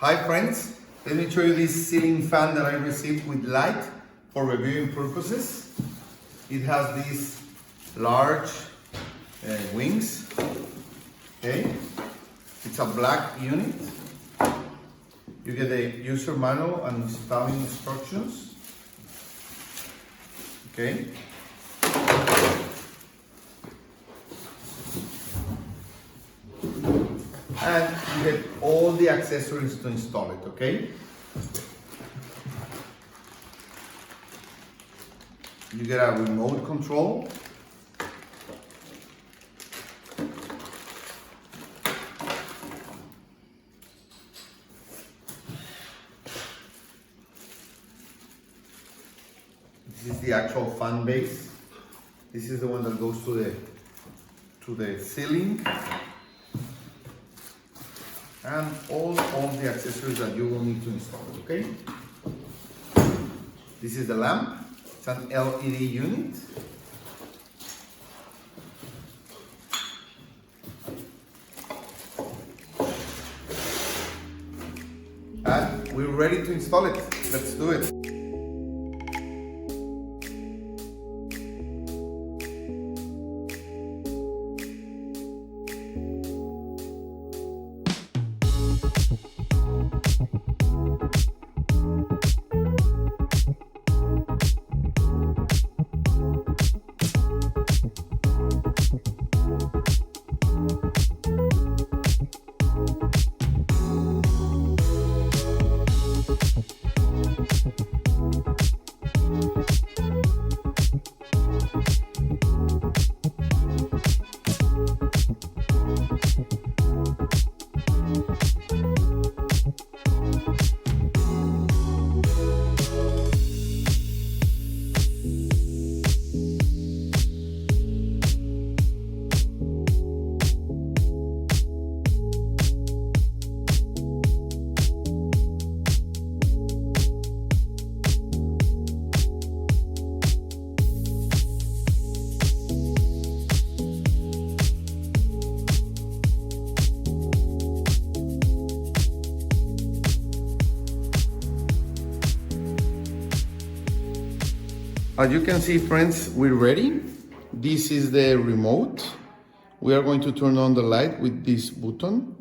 Hi friends, let me show you this ceiling fan that I received with light for reviewing purposes. It has these large wings, okay? It's a black unit. You get the user manual and installing instructions, okay? And you get all the accessories to install it, okay? You get a remote control. This is the actual fan base. This is the one that goes to the ceiling. And all the accessories that you will need to install, okay? This is the lamp. It's an LED unit. And we're ready to install it. Let's do it. As you can see, friends, we're ready. This is the remote. We are going to turn on the light with this button.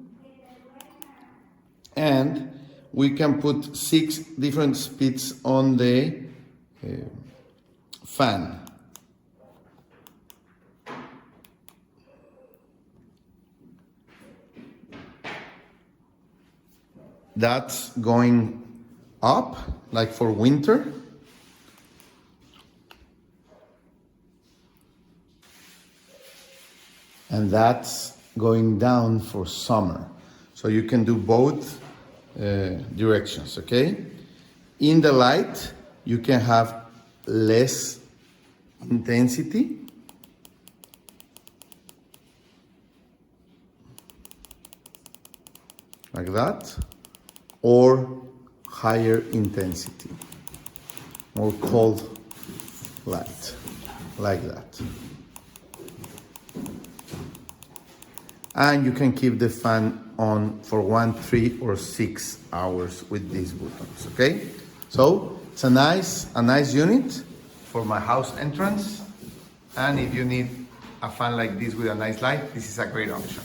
And we can put 6 different speeds on the fan. That's going up, like for winter. And that's going down for summer. So you can do both directions, okay? In the light, you can have less intensity. Like that. Or higher intensity. More cold light. Like that. And you can keep the fan on for 1, 3, or 6 hours with these buttons, okay? So it's a nice unit for my house entrance. And if you need a fan like this with a nice light, this is a great option.